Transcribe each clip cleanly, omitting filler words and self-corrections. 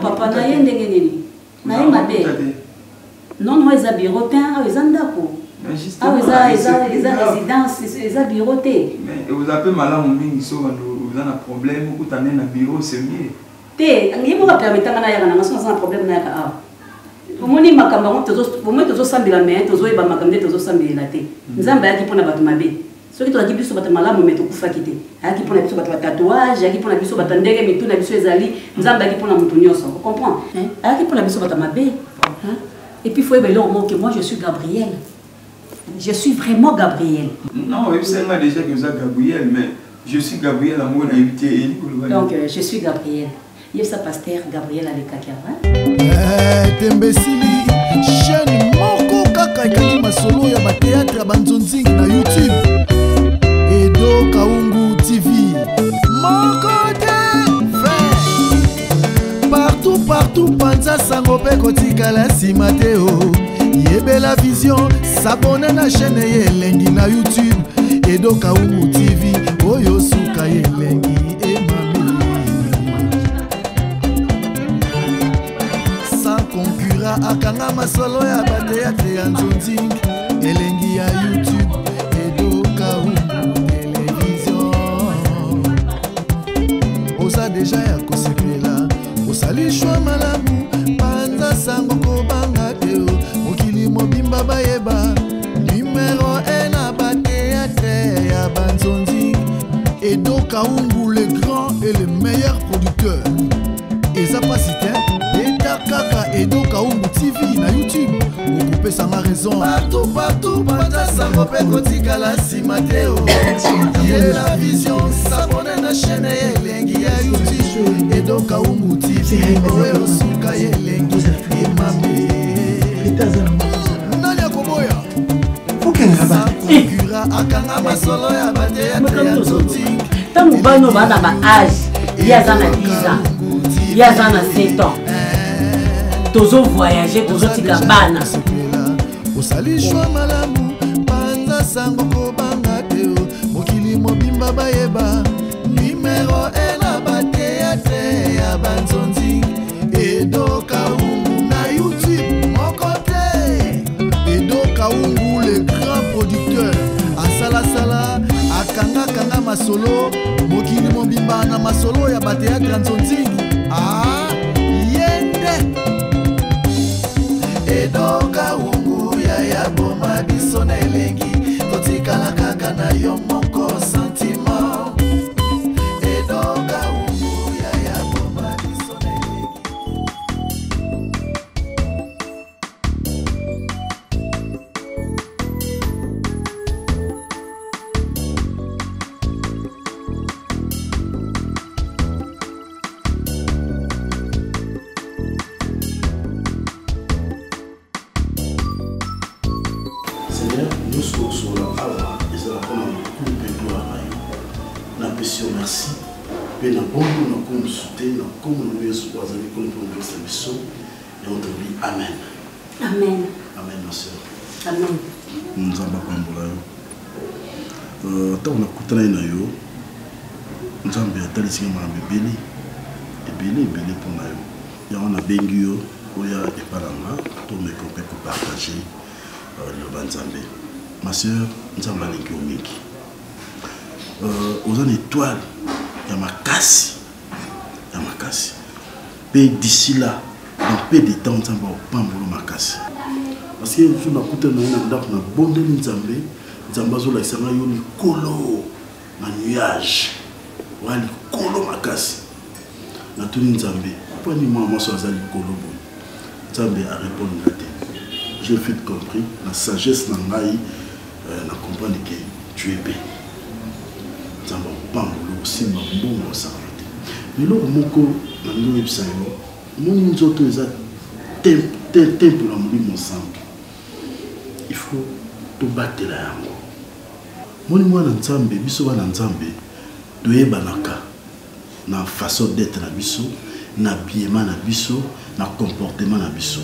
papa na ye ndenge nini na ye mabe non non eza bureau te awa eza ndako awa eza résidence eza bureau te vous appelez malamu mingi so vous avez un problème vous t'amenez na bureau c'est mieux te ngi mo permetanga na yaka na so na problème na yaka awa omoni makambo ngo tozo sambela me tozo eba makambo tozo sambela te nzamba yaki pona bato mabe soki tozaki biso bato malamu me tokufaki te ayaki mpona biso bato batatuage ayaki mpona biso bato ndenge mitu na biso ezali nzambe ayaki mpona motu nyonso comprend ayaki mpona biso bato mabe et puis il faut évaluer au moins que moi je suis Gabriel. Je suis vraiment Gabriel. Non, c'est moi déjà que vous êtes Gabriel, mais je suis Gabriel à mon invité. Donc je suis Gabriel. Il y a sa pasteur Gabriel avec Kakara. Tembesili, chaîne Moko Kaka et Masolo ya ba théâtre ya Banzonzing na YouTube. Edo Kaungu TV. Moko Partout, Panza Sangope Kotikala Simateo. Yebe la vision, s'abonne na chaîne Yelengi na YouTube. Edo Kaungu TV, Oyo Suka Yelengi et Mami. Sans concurrent, Akanga Masolo ya Bateate Anzonzing. Yelengi ya YouTube, Edo Kaungu Télévision. Osa déjà ya kosekela. Osali shwa malamu Panza sango kobanga teo Mokili mobimba bayeba Numéro 1 à Bateate ya Banzonzing Edo Kaungu le grand et le meilleur producteur Eza pasite Eta Kaka Edo Kaungu TV na YouTube Okope sama raison Partout Panza sango pe kotikala simateo Yé la vision S'abonne na chaîne Yelengi ya YouTube Edo Kaungu TV Oyo Suka Yelengi Imame Nani akoboya Concura Akanga Masolo ya Bateate ya Nzonzing Tangu bano bana ba âge Yaza na 10 ans Yaza na 7 ans Tozo voyager Tozo tika bana Osali shwa malamu Panza sango kobanga teo Mokili mobimba bayeba Numéro 1 à Bateate ya Banzonzing Edo Kaungu na YouTube mon côté Edo Kaungu le grand producteur Asala Sala Akanga Masolo Mokili mobimba na Masolo ya Bateate ya Nzonzing Yende Edo Kaungu ya boma biso na elengi Totikala kaka na yo moko sentiment Edo Kaungu ya boma biso na elengi Seigneur, nous sommes là, et c'est la première coup de gloire à vous. Nous apprécions merci. Et nous avons comme soutien, nous avons comme nous service. Et on te dit Amen. Amen. Amen, ma soeur. Amen. Nous avons pas tant on a coûté na yo. Nous avons bien talisé ma bébé. Et bébé pour na yo. Et on a bengi yo, oya et parama, tout me compé pour partager. Le Banzambe. Ma soeur, nous avons les Gyomiki. Aux en étoile, il y a ma casse. Il y a ma casse. Et d'ici là, dans peu de temps, nous avons pas ma casse. Parce que nous avons coûté un bon de Nzambe. Nzambe a dit que nous colo, un nuage. Nous avons colo ma casse. Nous avons dit Nzambe. Pas ni moi, je suis colo. Nzambe a répondu à la tête. J'ai fait compris, la sagesse n'a pas comprendre que tu es béni. Nous avons pas aussi ma bonne santé. Mais là, mon autres temple mon sang. Il faut tout battre là. Mon moi dans Nzambe, biso ba Nzambe, doye banaka na façon d'être na biso, na habillement na biso, na comportement na biso.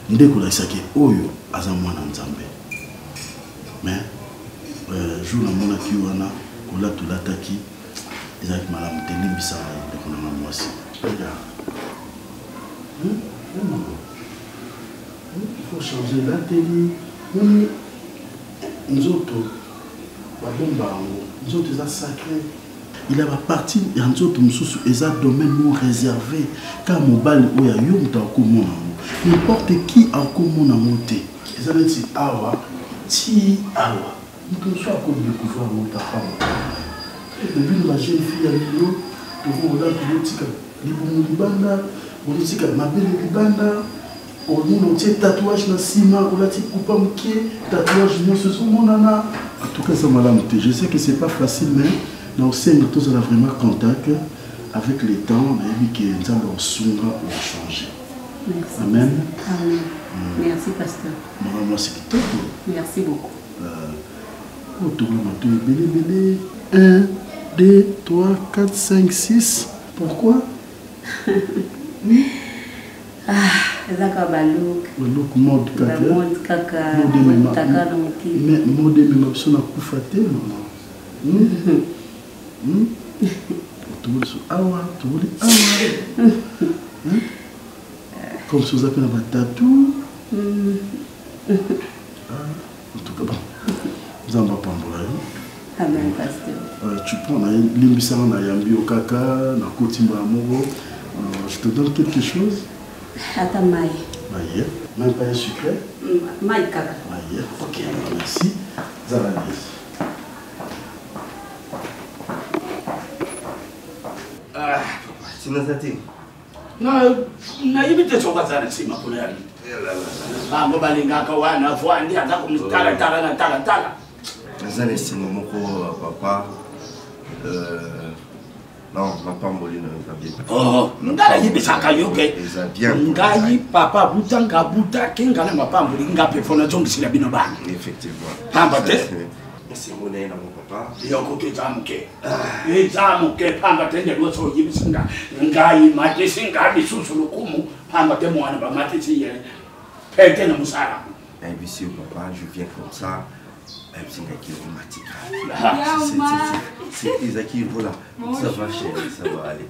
Ndeko la isaki oyo aza mwana Nzambe. Mais jour na mona ki wana kola tolataki ezaki malamu telimbisa ndeko na mwasi. Regarde. Il faut changer la télé. Nous autres, sacré. Il a la partie, il y a d'autres domaines non réservés. Car mon bal, il y a n'importe qui a commun à monter. Ils avaient dit awa, ti awa. Nous devons soit découvrir mon femme. Et puis la jeune fille à Lilo, on a ma belle libanda. On a tatouage na ciment, on a tatouage nana. En tout cas, ça m'a monté. Je sais que c'est pas facile, mais nous avons vraiment contact avec les temps, mais que nous allons changer. Merci. Amen. Amen. Merci, pasteur. Moi, c'est tout. Merci beaucoup. 1, 2, 3, 4, 5, 6. Pourquoi? Ezaka baluk. Baluk mode kaka. Mode kaka. Mode kaka na mokili. Mais mode même option na kufate maman. Comme si vous appelez un tatou. En tout cas, bon. Vous en avez pas en Amen, pasteur. Tu prends l'émission na Yambi au kaka, na Kotimba Amoro. Je te donne quelque chose. Attends, Maï. Maïe. Même pas un sucre. Maï kaka. Maïe. Ok, merci. Zalani. Sinazati. Na ibite soka sana sima kule yani. Mambo balinga kawana afwandi atakumtala tala. Nazane singo moko papa. Non, ma pas mboli na bien. Oh, ngala yibisaka yoke. Ngai papa butanga buta kingala mapambuli ngape fona zongisila bino bana. Effectivement. Pamba te. Singo na mon papa. Yoko ke zamuke. Zamuke pamba te ndelo so yibisinga. Ngai mate singa bisusulu kumu pamba te mwana ba mate siye. Pete na musara. Et puis si papa, je viens comme ça. C'est Isaki, voilà. Ça va chérie, ça va aller.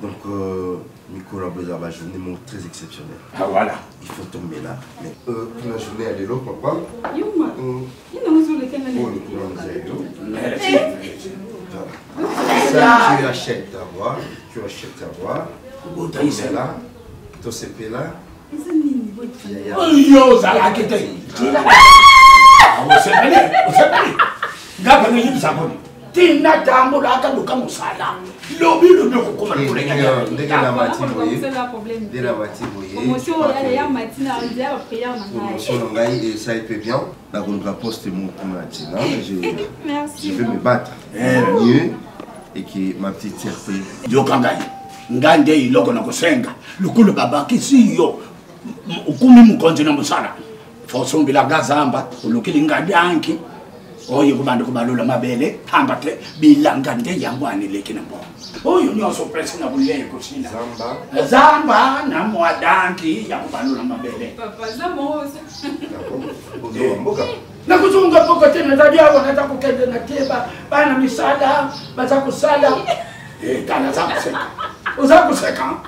Donc, Nicolas Bezaba, journée très exceptionnelle. Ah voilà. Il faut tomber là. Mais la journée elle est là, papa. Ça, tu achètes ta voix. Tu achètes ta voix. Tu es là. Tu es là. Yo zalakete. Usepele. Ngapha ngiyibisa khona. Tina tambo la kaduka musala. Lobi kokoma kule nyanya. Ndeke na matiboye. De la matiboye. Promotion ya matina on dirait prière na promotion ngai et ça il peut bien. La contre poste mon matina. Merci. Je vais me battre. Mieux et que ma petite sœur yo kangai. Ngande iloko na kusenga. Lukulu babaki siyo. Ukumi mukonzi na musala. Fosumbila gazamba ulukili ngadi anki. Oyo kubantu kubalula mabele hamba te bilanga nde yangwane lekina bo. Oyo nyoso presi na buleko sina. Zamba na mwadanki ya kubalula mabele. Papa zamba ose. Mboka. Na kuzunga poko tena zaidi yao wanataka kukende na teba bana misala baza kusala. Kana zamba seka. Uzaku seka.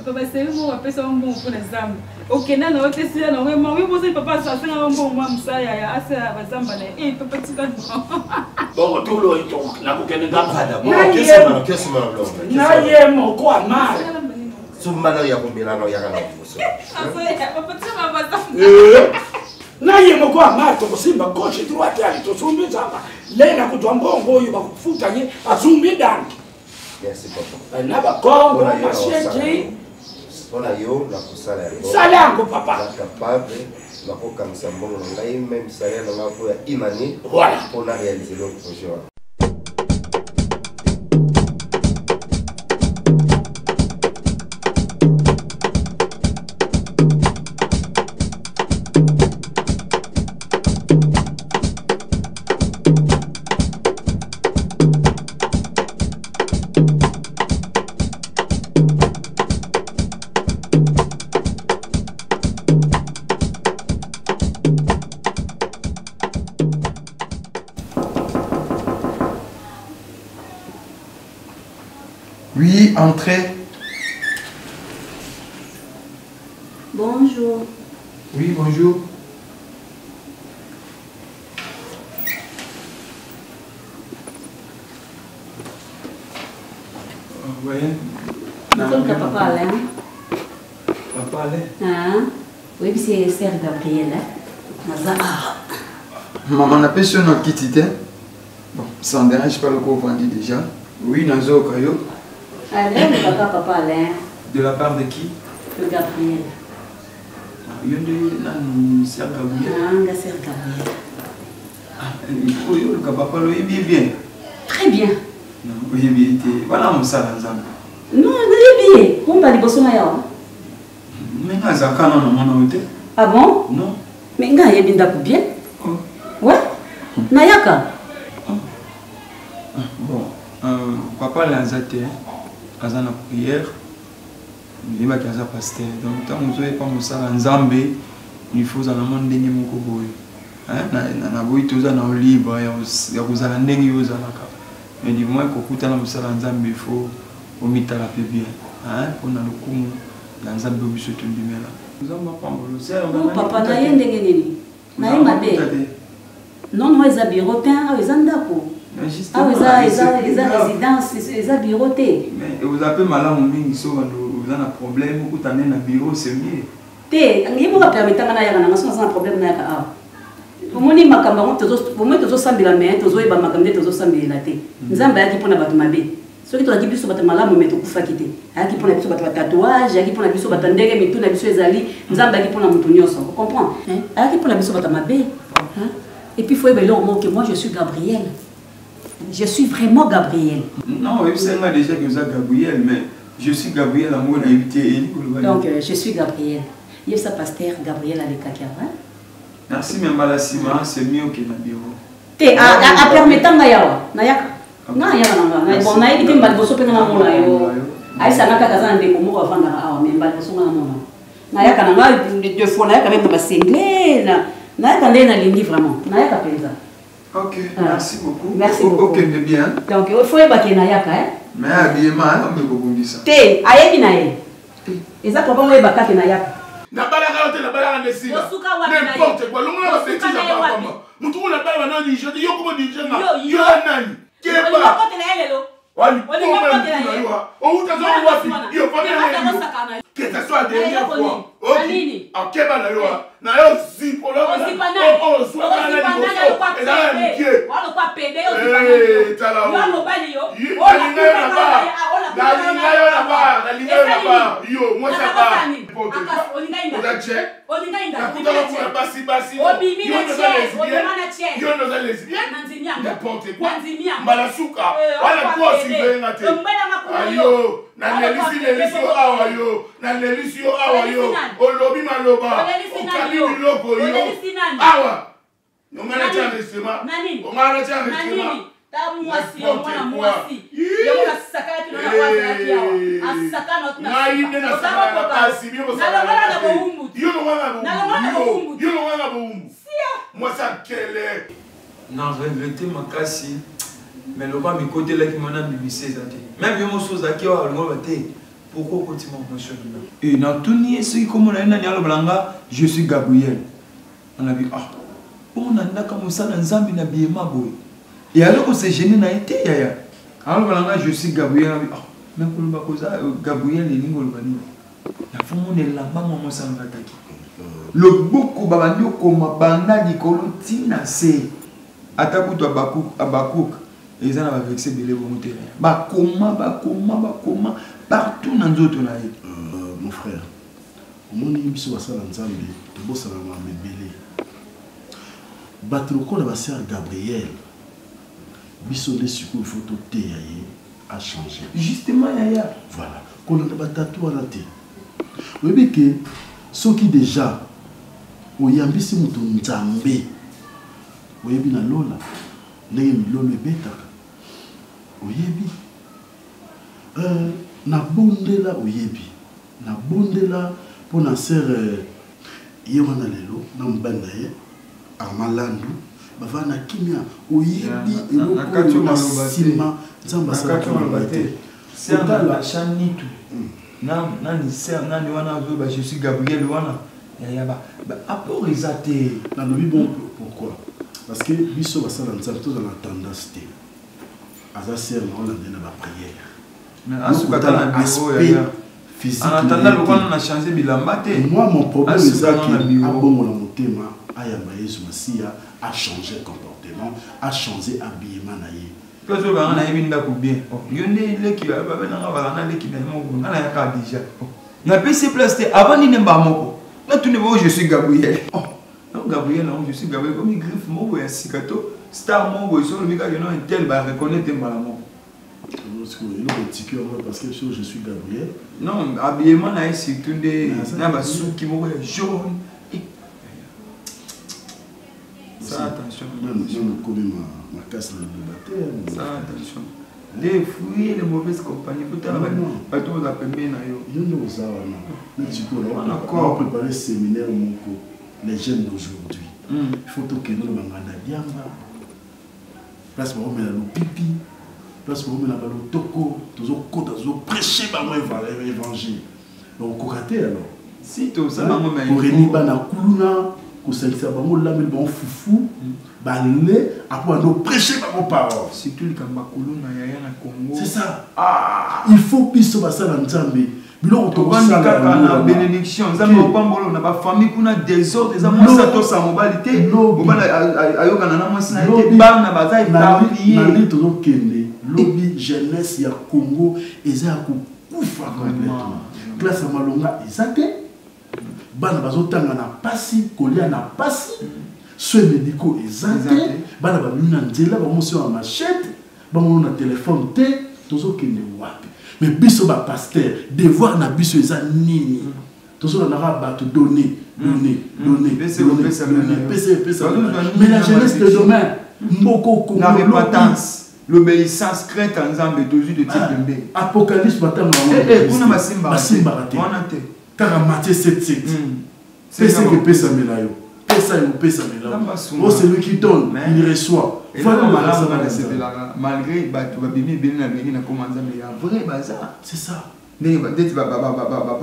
Papa c'est bon on appelle ça un bon pour les âmes. OK na na wote sila na vraiment oui bosse papa ça c'est un bon moi musala ya asa bazamba na papa tika bon tulo ito na kukende ngapa qu'est-ce que na ye moko amara sumana ya kumbila no yakana kuso papa tika bazamba na ye moko amara to kusimba gauche droite ali to sumbi zamba lena kutwa mbongo oyo bakufuta ye azumbi danki. Merci papa. Na ba kongo masheki. On a yo la kusala yo. Salango papa. La capable la koka msambongo ngai même salaire na ko ya imani. Voilà. On a réalisé le projet. Entrez. Bonjour. Oui, bonjour. Oui. Comme que papa Alain. Papa Alain. Ah, oui, puis c'est Sœur Gabrielle. Maman n'a pas sur notre quitté. Bon, ça ne dérange pas le cours vendu déjà. Oui, Nazo Kayo. Alain, le papa Alain. De la part de qui? De Gabrielle. Il y a une Sœur Gabrielle. Ah, la Sœur Gabrielle. Il faut que papa le bien. Très bien. Non, oui, bien. Voilà, mon salon. Non, il est bien. On va aller bosser là. Mais non, ça quand on a. Ah bon? Non. Mais il y a bien. Ouais? Nayaka. Bon, papa l'a zaté, à la prière, il va faire pasteur. Donc, tant que vous n'avez pas mon Nzambé, il faut en amont de mon coboy. Na boy tous en libre, il y a vous allez n'engager aux alaka. Mais du moins, quand vous avez mon Nzambé, il faut au mitala la paix bien. On a le coup, Nzambé au biseau tout le bien là. Vous avez pas mon papa n'a rien d'engager. N'a rien mabé. Non, non, ils ont bureau, ils ont d'accord. Ah, ils ont résidence, ils ont bureau. Mais vous avez malade, vous avez un problème, vous avez un bureau, c'est mieux. Il faut permettre à un problème. Pour moi, je suis sambila mais je suis makamde to sambila te. Nzamba yaki pona batu mabe. Soki to yaki biso batu malamu mais to kufa kite. Yaki pona biso batu tatouage, yaki pona biso batu ndenge mitu na biso ezali, nzamba yaki pona mutu nyonso. Vous comprenez? Yaki pona biso batu mabe. Et puis il faut évaluer que moi je suis Gabrielle. Je suis vraiment Gabrielle. Non, oui, c'est moi déjà que vous êtes Gabrielle, mais je suis Gabrielle, amour a évité. Donc je suis Gabrielle. Il y a sa pasteur Gabrielle avec Kakara. Merci, mais Malassima, c'est mieux que le bureau. Te, à permettant Nayawa. Nayaka. Nayaka. Bon, Nayaka, il y a un peu de temps. Aïssa n'a qu'à faire des mots avant d'avoir mais pas de son nom. Nayaka n'a pas de fois, Nayaka même pas singlé. Nayaka n'a ligne vraiment. Nayaka pesa. Ok, merci beaucoup. Merci beaucoup. Ok, de bien. Donc, il faut évacuer Nayaka. Mais habillement, on me dit ça. Te, aïe, Naye. Et ça, pourquoi on évacue Nayaka? Na balaka hote na balaka nesi. N'importe quoi. L'homme va faire ça par comment. Mutu na balaka na ni jodi yo comme ni jenga. Yo nani? Keba. Wali. O utazo wapi? Yo pas bien. Que ça soit dernière fois. OK. Akeba na yo. Na yo si pour là. Oh, soit na ni boso. Et là ni kie. Walo kwa pede yo si tala. Yo no bali yo. Yo na ba. Yo, moi ça va. Odache. Yo no lesbienne. N'importe quoi. Malasuka. Wala quoi si venate. Ayo, na nelisi awa yo. Na nelisi awa yo. Olobi maloba. Okabi biloko yo. Awa. No mana chanestema. O mana chanestema. Mwasi yo mwana mwasi. Yo mwana sakaya tuna na waza yaki yawa. Asaka na tuna. Na ine na sakaya na pasi. Nalongana na bohumbu. Yo no wana bohumbu. Yo no wana bohumbu. Siya. Mwasa kele. Non, regretter ma casse. Mais le roi, mes côtés là qui m'en a bibissé, même si je suis aquí, pourquoi continuer mon monsieur? Et dans tout nier, ce qui comme on a une année à l'Oblanga, je suis Gabriel. On a dit, ah, on a comme ça dans Zambi na biema boy. Et alors que c'est gêné n'a été, alors l'Oblanga, je suis Gabriel. Ah, mais pour le bakoza, Gabriel et Ningo Lobani. La femme est là, maman, moi ça m'a attaqué. Le beaucoup babandio comme banda di colotina c'est. Attaque toi Abakouk. Ils ont vexé de l'évolution. Bakoma, partout dans d'autres naïs. Mon frère, mon émission va s'en ensemble, tout beau ça va me belé. Batroko la sœur Gabrielle, biso de sucre photo a changé. Justement, yaya. Voilà. Qu'on a pas tatou à la tête. Vous voyez que ceux qui déjà, au yambisi mutu nzambe, vous voyez bien lola, les lolo bêta. Oyebi na bondela oyebi na bondela pour na sœur yewana lelo na mbanda ye amalandu bavana kimia oyebi eloko na sima nzamba sala mabate C'est la chanitou. Nani ser nani wana ba je suis Gabriel wana. Après les athées. Dans le bon pourquoi? Parce que biso va ça dans la tendance té. Asa ser on a donné la prière. Mais à ce cas-là aspect physique. En attendant on a changé bilamba té. Moi mon problème c'est ça qui a bon la motema aya Yesu Masia a changé comportement, a changé habillement naïe. Parce que on a bien d'accord bien. Yonde le qui va na na le qui na mo na ya ka déjà. Na PC place avant ni nemba moko. Là tout niveau je suis Gabriel. Non Gabriel non je suis Gabriel comme il griffe mo ya sikato star mo so le mika non tel va reconnaître mbala parce que je suis Gabriel. Non, habillement na c'est tout des na ba sou qui mo jaune. Ça attention. Même comme ma casse dans le bâtiment. Ça attention. Les fruits, les mauvaises compagnies, peut-être pas tout vous appelez na yo. Non ça non. On a préparé séminaire moko les jeunes d'aujourd'hui. Il faut que nous mangana diamba. Place pour mettre le pipi. Place pour mettre le toko, toujours compte toujours prêcher par moi évangile. Donc cocaté alors. Si tout ça maman mais pour reni bana kuluna. Ça bango là mais bon foufou balé après nous prêcher par vos paroles surtout le kambakulu na yaya na Congo c'est ça il faut biso basa na nzambe bilo to basa na bénédiction nzambe opambolo na ba famille kuna désordre za mwasa to sa mobilité bobana ayokana na mwasi na été bana bazai tablier na li to kende lobby jeunesse ya Congo eza kufa complètement classe malonga ezate bana bazotanga na pasi kolia na pasi soins médicaux ezate bana ba mina nzela ba mosi wa machette ba mona téléphone te tozo kende wapi mais biso ba pasteur devoir na biso eza nini tozo na ba to donner mais la jeunesse de demain mboko na repentance l'obéissance crainte en Nzambe toujours de type apocalypse batanga kuna masimba wana te car en Matthieu 7:7 c'est ce que pesa melayo pesa yo pesa melayo oh celui qui donne il reçoit voilà malgré batu babimi bina na commencer mais ya vrai bazar c'est ça mais peut-être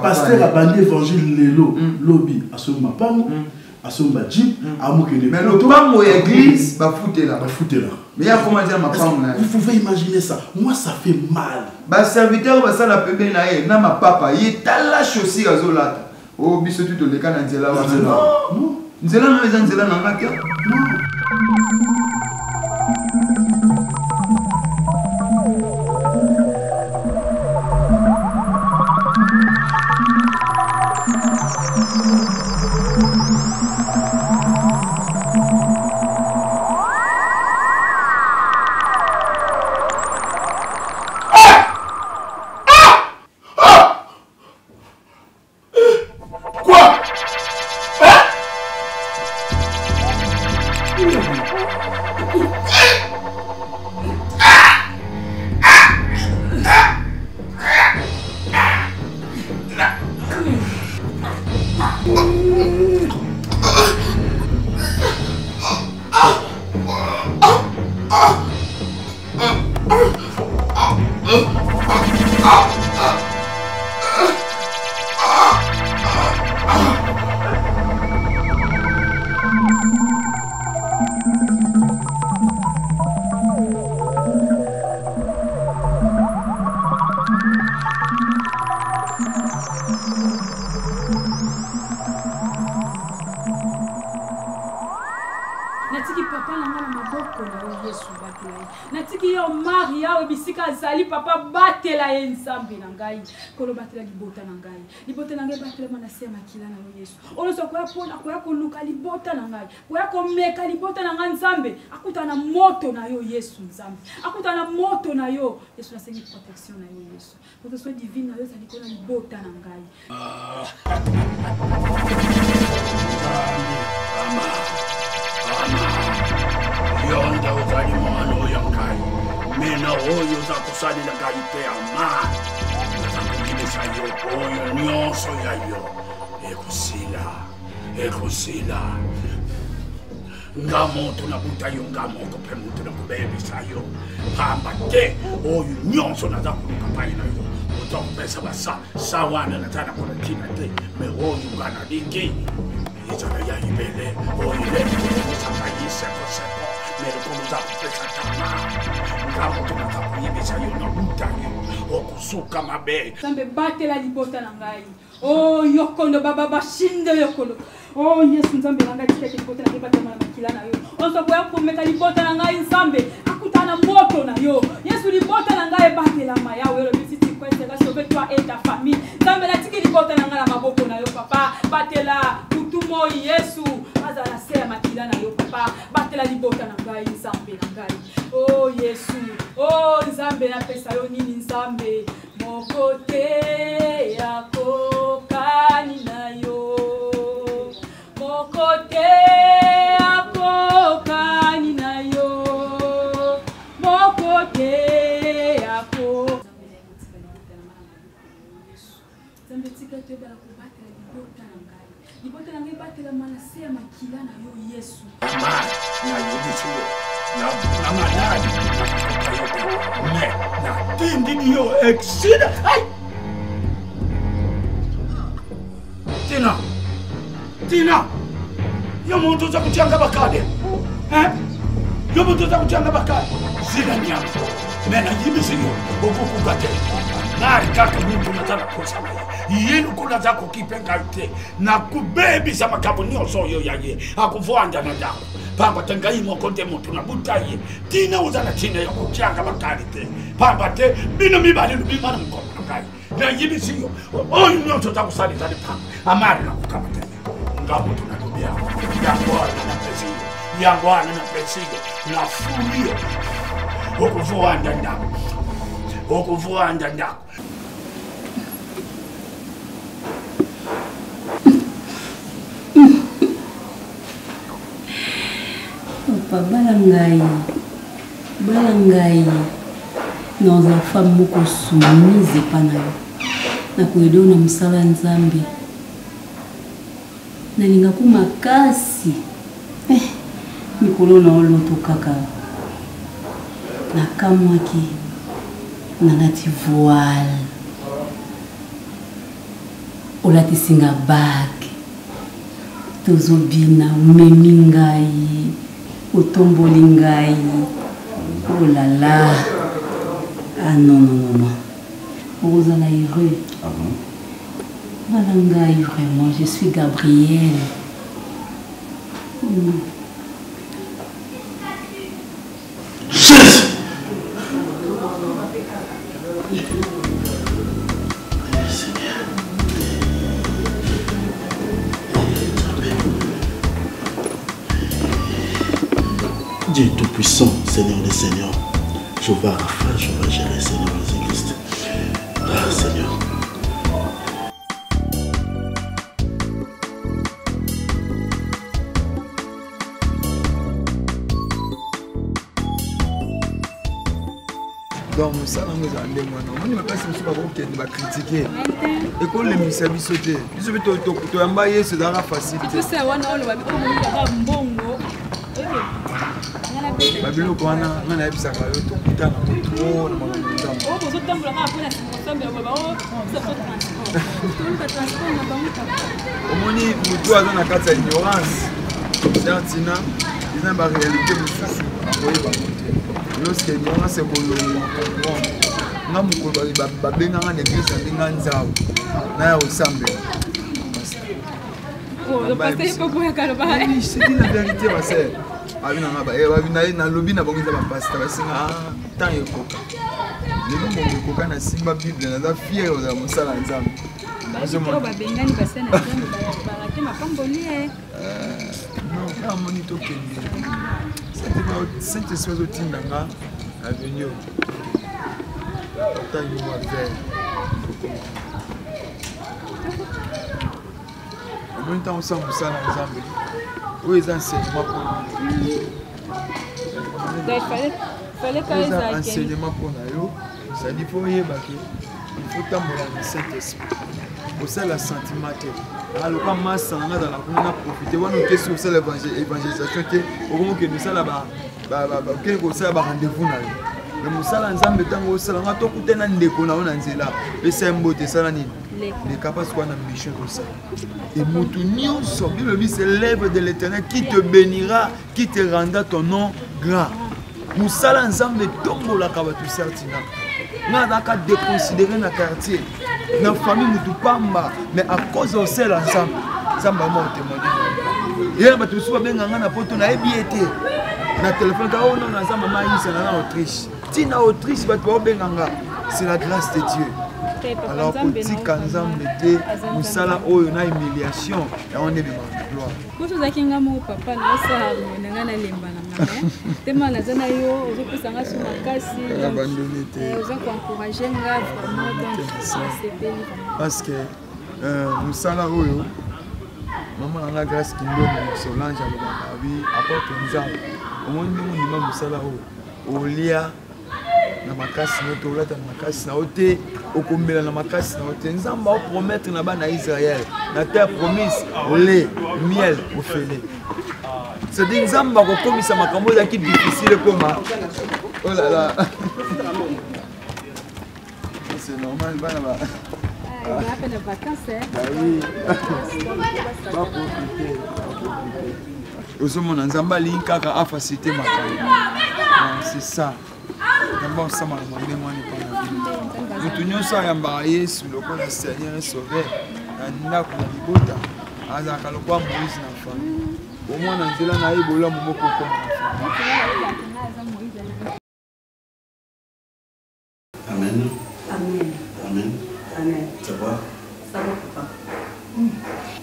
pasteur a bandé évangile lelo lobby asoma pango asoma jeep amokele mais le pango église ba foutela mais ya comment dire ma pango là vous pouvez imaginer ça moi ça fait mal ba serviteur ba ça la pebe na ye na ma papa il tala chaussure azolata oh biso tout le cas na nzela wa non nzela na nzela na ngaki non natiki papa na nga na maboko na yo Yesu batela ye natiki yo Maria we bisika azali papa batela ye nzambe na ngai kolo batela libota na ngai batela mana se makila na yo Yesu ono so kwa pona kwa koluka libota na ngai kwa komeka libota na ngai nzambe akuta na moto na yo Yesu nzambe akuta na moto na yo Yesu na sengi protection na yo Yesu protection divine na yo zali kona libota na ngai Yonda uzali mwana oyankai mina oyo zakusalila kaipe amani zakungilisa yo oyo nyonso ya yo ekusila nga moto na buta yo nga moko pe moto na kubebisa yo pamba te oyo nyonso naza koluka pai na yo otokupesa basa wana natana kola tina te me oyo nga nalingi ezala ya ibele oyo ezaka yisekoseko mere komoza kupesa tama nga moto naza kuyebisa yo na buta yo okusuka mabe Nzambe batela libota na ngai oh yokondo baba bashinde yokondo oh Yesu Nzambe nanga tika libota na libota na makila na yo onso kwa kumeka libota na ngai Nzambe akutana moto na yo Yesu libota na ngai batela maya yo bisiti kwete ga sauver toi et ta famille Nzambe na tika libota na ngai na maboko na yo papa batela kutumo Yesu azala se makila na yo papa batela libota na ngai Nzambe na ngai oh Yesu oh Nzambe na pesa yo nini Nzambe mokote yako kani na yo mokote yako kani na yo mokote yako Nzambe tika te bala kubatela libota na ngai batela manase ya makila na yo Yesu na yebisiyo na manani me na tindini yo exida ay Tina yo muntu uza kuchanga bakade yo muntu uza kuchanga bakade zina nyama mena yibisiyo okukugate nari kaka muntu natana kusama yenu kuna zako kipenga ite na kubebisa makambo nyonso yo yaye akuvwanja na damu pamba tengai mokonde muntu na butaye tina uzana tina yo kuchanga bakade te pamba te bino mibali lubimana mkono ngai na yibisiyo oyo nyonso za kusalita ni pamba amari na kukamata ngapo tunalubia yangwana na presigo na furio okuvuanda ndako Papa bala ngai noza femme moko soumise pana yo na kuedo na msala Nzambe nalinga ku makasi mikolo na oloto kaka nakamwaki nalati voile olatisinga bag tozobina omemi ngai otomboli ngai oh là là ah non ozala heureux Malangai, vraiment, je suis Gabrielle. Dieu tout-puissant, Seigneur des Seigneurs, je vais Rapha, je vais gérer, Seigneur Jésus-Christ. Ah, Seigneur. Donc, ça, on nous a dit, on ne peut pas se critiquer. Et qu'on les mise à bisoter. Je vais te emballer, c'est dans la facilité. Babilo kwana ngana ebisaka yo to kutana moto na mamuta. Oh bozo tambola ka pona simosamba ya baba oh so transport na bamuta. Omoni mutu aza na kati ya ignorance. Certina, ina ba réalité mususu akoyi ba moto. Lorsque ignorance est kolonga comprendre. Na mukolo ba benga na église ndinga nzao. Na ya osambe. Oh, le pasteur peut pas kaloba. Oui, c'est la vérité ma sœur. Abi na ngaba na lobi na bongiza ba pasteur basinga tant ekoka. Lelo mo ekoka na simba bible na za fier za mosala nzambe. Bazo ba bengani basana nzambe ba ke makamboli non, na moni to kende. C'était pas Saint-Esprit otindanga avenir. Tant yo va faire. En même temps on sent mosala nzambe. Oui, ils enseignement pour nous. Fallait pas les enseignement pour nous. Ça dit faut y il faut tambour dans le Saint-Esprit. ça la sentiment. Alors quand ma sang dans la commune a profité, on a question sur l'évangélisation au moment que nous ça là-bas, quelque chose là rendez-vous là. Le musala nzambe tango sala ngato kutena ndeko na ona nzela pesa mbote sala nini les capables quoi na mission comme ça et mutu nyonso Bible c'est l'œuvre de l'Éternel qui te bénira, qui te rendra ton nom grand. Musala nzambe tombo la kabatu certina na daka déconsidérer na quartier na famille mutu pamba mais à cause de cela ensemble nzamba mo témoigner et ba tout so benga na poto na ebiete na téléphone ka ono na nzamba ma yisa na Autriche. Tina Autriche, c'est la grâce de Dieu. Alors, petit Kanzam était, nous sommes là où on a humiliation et on est de gloire. Quand vous avez un papa, nous sommes parce que nous sommes là où maman a la grâce qui nous donne Solange à l'Obabi, apporte nous a au monde nous sommes là où au lia na makasi noto olata na makasi na ote okombela na makasi na ote nzamba o promettre na bana Israël na terre promise olé miel ofele c'est dit nzamba ko komisa makambo ya ki difficile comme oh là là c'est normal bana ba il va faire des vacances bah oui pas profiter osomona nzamba linkaka a faciliter makambo c'est ça. D'abord, ça m'a demandé moi de nous tenions ça à embarquer sur le corps du Seigneur et sauver. On a pour libota. Azaka le quoi Moïse n'a pas. Au moins dans cela na ibola mo ko. Amen. Amen. Amen. Amen. Ça va? Ça va papa.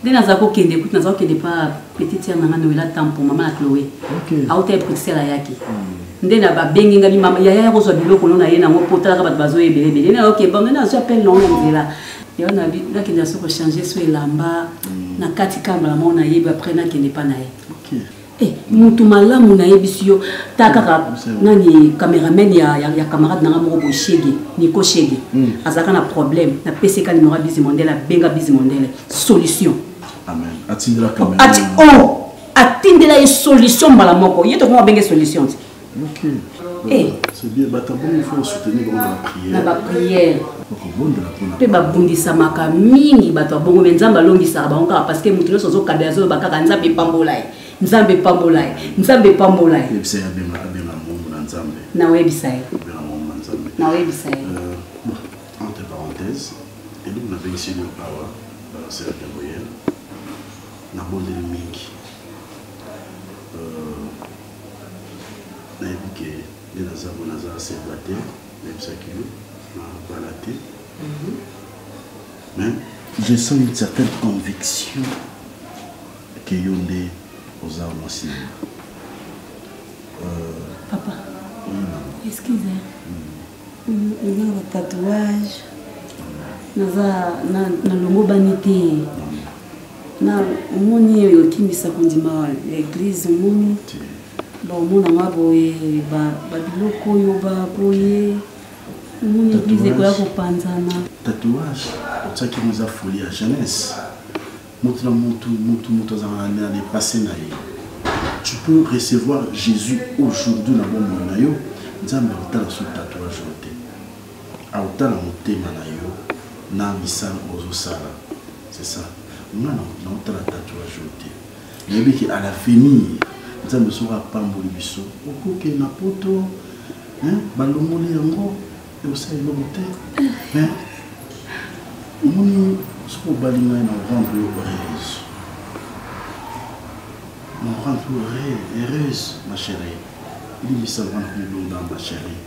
Dès nazako kende écoute nazako kende pas petite mère nanga noela temps pour maman Chloé. OK. Aote petite la yaki. Ndena ba benginga bi mama yaya ko zo biloko nona yena ngo potala ka bat bazo ebele na OK bon na zo appelle non nzela yo na bi na kende so ko changer so elamba na kati kamba la mona yebi après na kende pa na ye OK eh mutu malamu na yebisio taka nani cameraman ya camarade na mo bo shege ni ko shege azaka na problème na PCK numéro Busy Mondele benga Busy Mondele solution. Amen. Atindela caméra. Atindela une solution mbala moko yeto ko benga solution. OK. Eh. C'est bien. Il faut soutenir la prière. La prière. Pe babundisa maka mingi bato bongo nzamba longisa bango parce que mutu sozo kabezo bakaka nzambe pambolai. Nzambe pambolai. Nzambe pambolai. C'est bien mungu na nzambe. Na webisai. Bien mungu na nzambe. Na webisai. Entre parenthèses, et nous on a ici le power, c'est la Gabriel. Na bonne mingi. Les Nazar s'est battu, même ça qui m'a balaté. Mais je sens une certaine conviction que Yondé aux armes au cinéma. Papa, excusez. Il y a un tatouage. Na longo banité. Na moni yokimisa kondima l'église moni. Bon, mon amour, biloko yo ba boye. Mon église ko ya ko panzana. Tatouage, ça qui nous a folie à jeunesse. Montre dans les passé na ye. Tu peux recevoir Jésus aujourd'hui na bon na yo. Nzambe otala sur tatouage oté. A otala motema na yo na misala ozo sala. C'est ça. Non, otala tatouage oté. Mais qui à l'avenir nzambe soka pamboli biso okoke na poto balongoli yango osali eloko te mais omoni soko obali ngai na rendre yo heureuse na rendre yo heureuse ma chérie limbisa wana kolonga ma chérie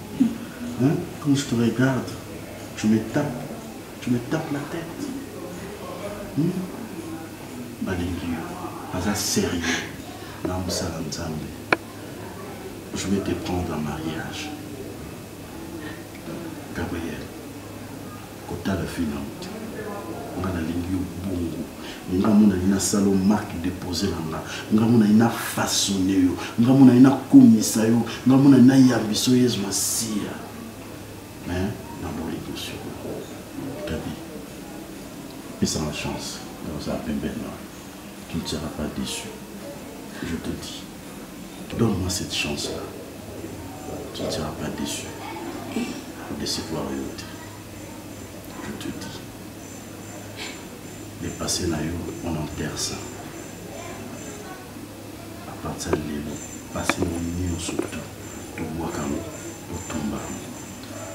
quand je te regarde tu me tapes la tête balingi yo aza sérieux. Je vais te prendre en mariage. Gabriel, kota la finante. On a la ligne bongo. On a une salon marque déposée là. On a une façonné. On a une commissaire. On a une yabisoyeuse massia. Mais, on a une émotion. Gabi, Et sans la chance, dans un peu belle, tu ne seras pas déçu. Je te dis, donne-moi cette chance-là. Tu ne seras pas déçu. Décevoir l'autre. Je te dis. Les passés là, on enterre ça. À partir de là, passer mon nuit surtout, tout wakam, tout tomba,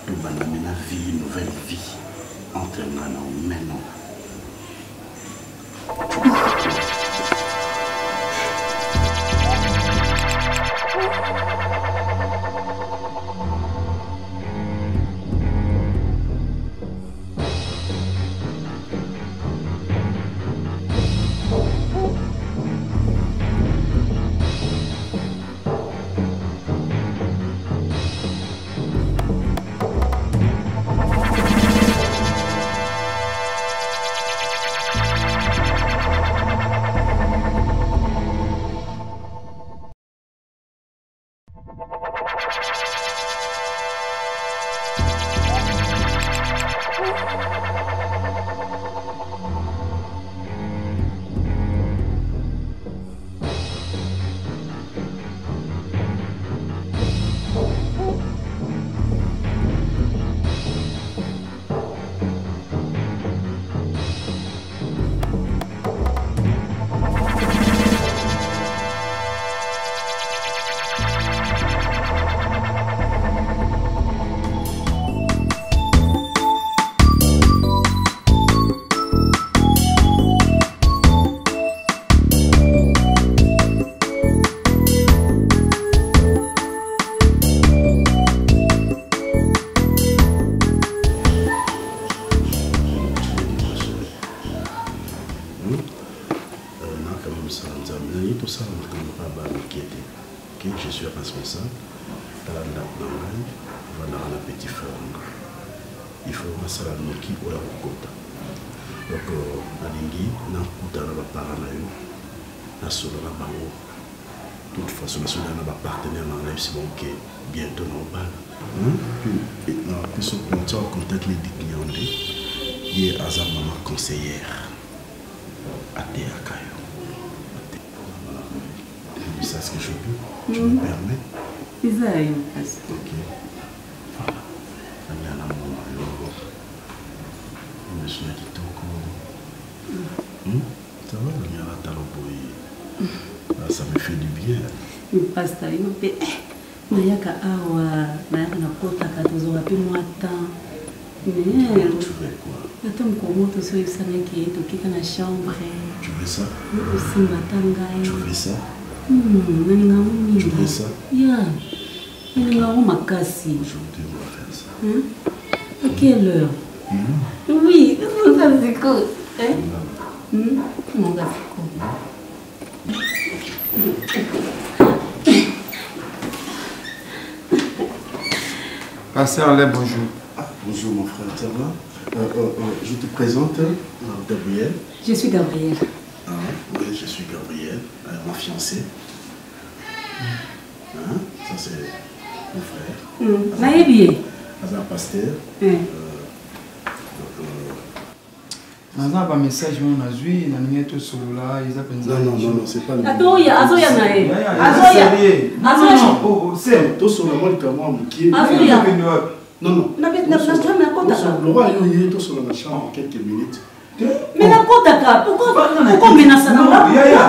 tout banamena vie, nouvelle vie, entre maintenant, maintenant. Je suis responsable. Il faut que ça soit ou la côte. Donc, Alingi, n'a pas de toute façon, nous sommes partenaire dans la c'est bon que bientôt nous parlons. Puis, ce qu'on a contact les clients, il y a un maman conseillère à Théakayo. C'est ce que je peux. Tu me permets? C'est ça, ok. Voilà. Il y a un moment, je me suis dit ça va, il y a un talent. Ça me fait du bien. Pasteur, il me fait. Nayaka awa, nayaka na kota katozo wapi mwata. Tu veux quoi? Attends, comment tu sais ça qui est na chambre? Tu veux ça? Tu veux ça? Tu veux ça? Yeah. Makasi. Aujourd'hui, on va faire ça. À quelle heure? Oui, ça c'est cool. Mon gars, c'est cool. Pasteur Alain, bonjour. Bonjour mon frère, ça va? Je te présente Gabriel. Je suis Gabriel. Oui, je suis Gabriel, ma fiancée. Ça c'est mon frère. Naïbi. Un pasteur. Naza ba message mon azui na ninge to solo là ils appellent ça. Non, c'est pas le. Azoya nae. Oh, c'est to solo moi comme moi qui. Azoya. Non. Na chambre na kota. Le roi il est to solo na chambre quelques minutes. Mais na kota pourquoi menacer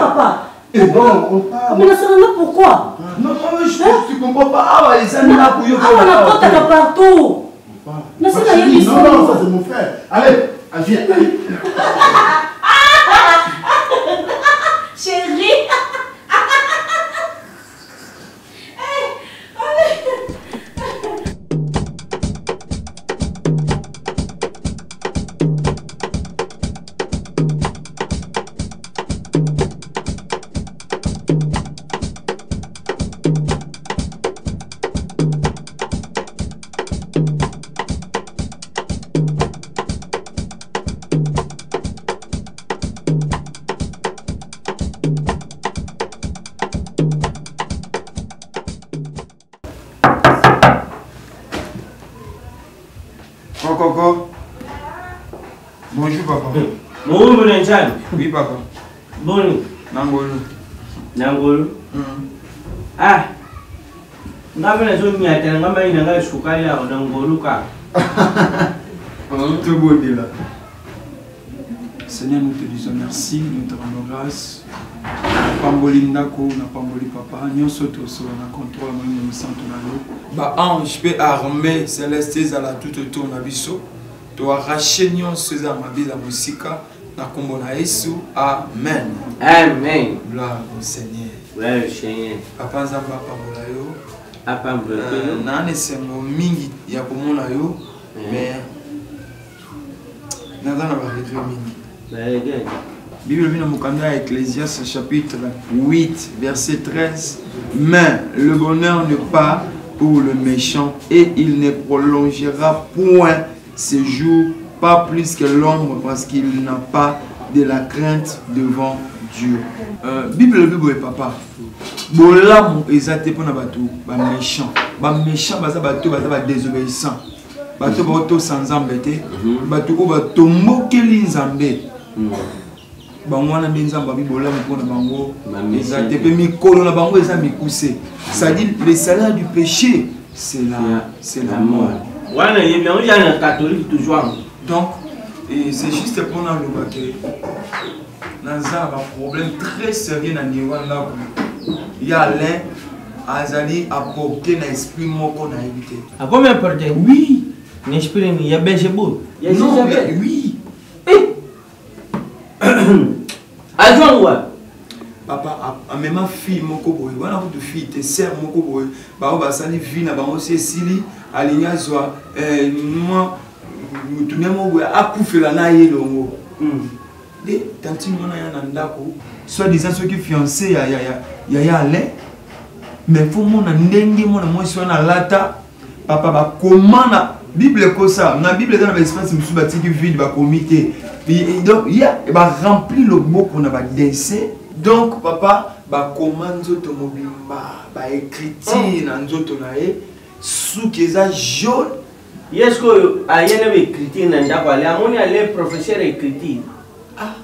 papa? Bon, on parle. Menacer pourquoi? Non, je comprends pas. Ah, les amis là pour yo. Ah, na kota partout. Non, ça c'est mon frère. Allez. Viens, allez. Chérie. Coco. Bonjour papa. Mon Bolenjan. Oui, papa. Bon. Nangolo. Nangolo. Ah. Ngavela zo nyata ngamba ina ngai sukali ya Nangolo ka. Tout beau là. Seigneur, nous te disons merci, nous te rendons grâce. Pamboli Ndako, na Pamboli Papa, nous sommes tous na contrôle, nous sommes tous là. Ange, peut armé, céleste, à la tout autour, na biso. Tu as arraché nous, ces armes, la musique, na combo na Yesu. Amen. Amen. Gloire au Seigneur. Ouais, Seigneur. Papa Zamba Pambola yo. Papa Mbola yo. Nane c'est mon mingi ya komona yo, mais nada na ba regret mingi. Bible vient dans Ecclésiaste chapitre 8 verset 13. Mais le bonheur n'est pas pour le méchant et il ne prolongera point ses jours, pas plus que l'ombre, parce qu'il n'a pas de la crainte devant Dieu. Bible est papa. Bolam ezate pour na batou ba méchant. Ba méchant baza batou baza désobéissant. Batou bato sans embêter. Batou ko bato mokeli nzambe. Bangwana minzamba bibola mpona bango ezate pe mikolo na bango eza mikuse. Ça dit le salaire du péché c'est la mort. Wana yebi on ya catholique toujours. Donc c'est juste pour na le baké. Naza un problème très sérieux dans Niwanda. Il y a l'un azali apporter un esprit moko na éviter. À combien porter? Oui. N'esprit ni ya Belzébuth. Non, oui. Adjoint papa a même fille moko boy. Wana ko fille te sœur moko boy. Ba o ba sali vie na bango sili alinya zwa moi mutumia mo boy akufela na yelongo. De tanti mona ya na ndako. Soit disant ceux qui fiancés ya Alain. Mais faut mona ndenge mona moi so na lata papa ba comment Bible comme ça, dans la Bible, dans l'espace, je me suis battu vide, va comité. Donc, il y a rempli le mot qu'on a dansé. Donc, papa, va comment nous va écrire dans nous sous qui est jaune. Est-ce que il y a écriture dans d'accord, il y a les professeurs écriture. Ah,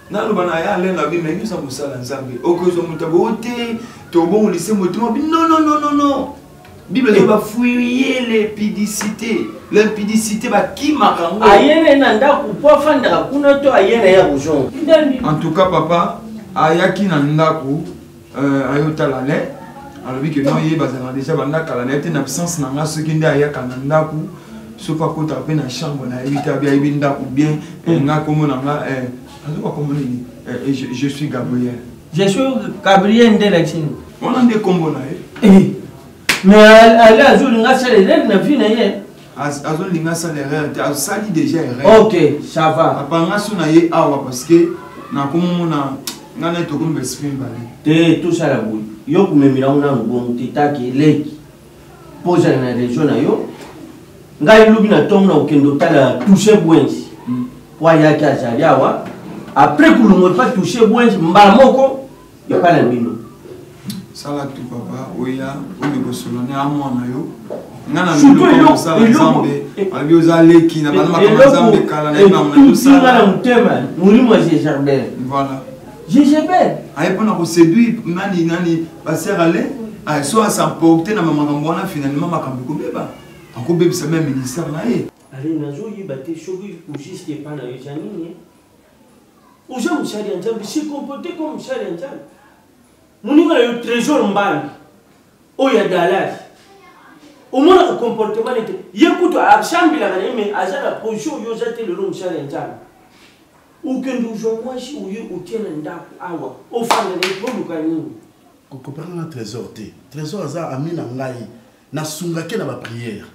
non, nous allons la Bible, mais nous sommes ça ensemble. Au cas où nous avons été, tout bon, lycée, non. Bible va fouiller l'impudicité. L'impudicité va qui makango. En tout cas, papa, ayaki nandaku ayota la lait. Alors que non yé bazana déjà banda kala net en absence nanga ce qui nda ayaka nandaku. Ce pas ko tapé na chambre na éviter bien ibinda ou bien nga comme nanga je suis Gabriel. Je suis Gabriel Ndelection. On a des combos là. Mais elle a joué une salaire na vie na yé. Azon linga salaire tu as sali déjà erreur. OK, ça va. Papa nga suna yé awa parce que na komo na ngana to comme esprit balé. Te tout ça la boule. Yo kumemira una ngom titaki leki. Posa na région na yo. Ngai lubi na tom na okendo tala toucher bwenzi. Wa ya kaza yawa. Après que l'on pas toucher bwenzi mbala moko ya pas la mino. Ça là tout papa oya o me bosolone amona yo. Ngana mino ça nzambe. Abi ozale ki na bana ma nzambe kala na imam na ça. Ngana mutema muri mo Jezabel. Voilà. Jezabel. Aye pona ko séduire nani passer aller. Aye so à s'emporter na mama ngona finalement makambi ko beba. Encore bébé c'est même ministère na ye. Allez nazo yibate shogi ou juste pas na yo janini. Uja mshari nzambe se comporter comme mshari nzambe. Muninga yo trésor mbali. Oya dalasi. Omona comportement nete. Yekuto abshambila kana ime azana position yo zate le nom mshari nzambe. Ukendo jongwashi uyo utiena ndaku awa. Ofanga ne poluka nini. Ko comprendre na trésor te. Trésor aza amina ngai na sungake na ba prière.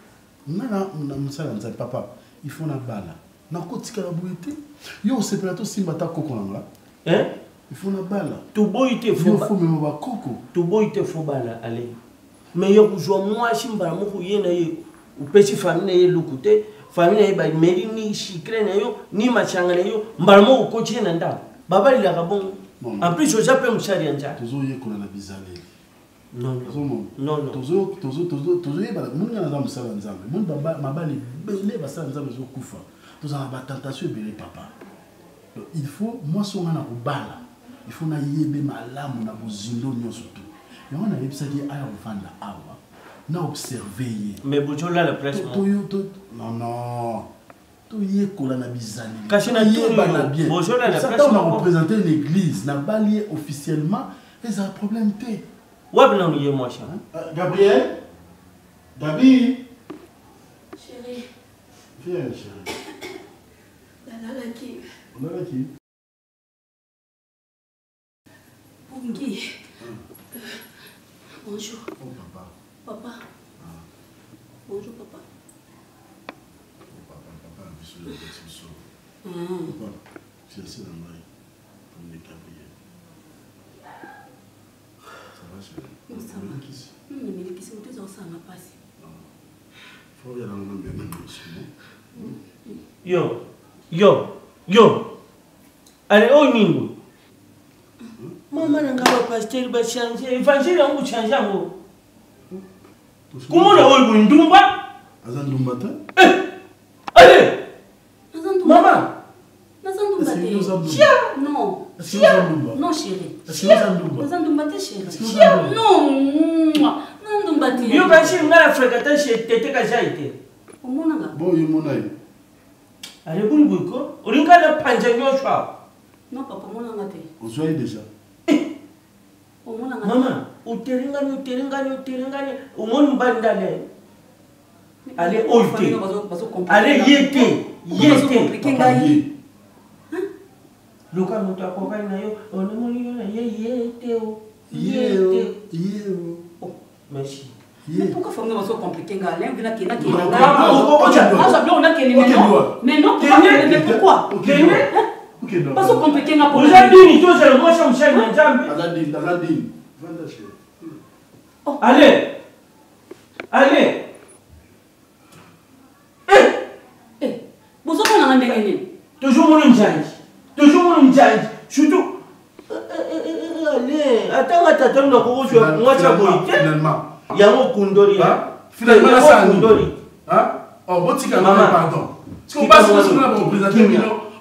Nana msala nzambe papa, il faut na bala. Na kotika la bouité. Yo se plateau simba ta koko nanga. Hein? Il faut na bala. Tu boite faut même ba koko. Tu boite faut bala allez. Mais yo kujwa moi simba moko yena ye. Upesi famille ye lukute, famille ye ba meri ni chikre na yo, ni machanga na yo, mbalmo ukochi na nda. Baba il a bon. En plus je j'appelle mchari anja. Tozo ye kona na bizale. Non, non. Tozo ye ba munga na msala nzambe. Mun baba mabali belé ba sala nzambe zo kufa. Tozo na ba tentation belé papa. il faut moi si on a bala il faut na yebe malamu na bozindo nyonso tout et on a yebisaki aya ofanda awa na observer mais bojola la presse non to yekola na bizali kasi na yeba na bien bojola la presse on a représenté l'église na balié officiellement et ça a problème té ouais non yé moi cher Gabriel David Chérie. Viens chérie. On a qui Bongi. Bonjour. Oh papa. Papa. Bonjour papa. Papa, monsieur le petit papa, c'est assez normal pour les Gabriel. Ça va chérie? Ça va. Mais qui c'est où ça m'a passé? Faut y aller dans le même Yo. Allez, oh Ningu. Maman n'a pas pasteur va changer. Évangile on va changer en comment on a eu une dumba? Azan dumba Allez. Maman. Non. Non chérie. Chérie. Non. Yo basi ngala frekata chez tete ka jaite. Omonanga. Bon yo monai. Allez bulbuko. Olinga na panja nyosha. Non papa monanga te. On soit déjà. Omonanga. Maman, uteringani umoni bandale. Allez oite. Allez yete. Luka mutu akokai na yo, onomoni yo na yete o. Merci. Mais pourquoi faut que ça compliqué ngale ngina kina mais non pourquoi pas so compliqué nga pour vous avez dit tout c'est le moi je me cherche un jambe allez vous avez on a ndengeni toujours mon change surtout allez attends na ko je moi ça finalement yango kundori finalement ça kundori oh botika pardon ce qu'on passe sur la représenter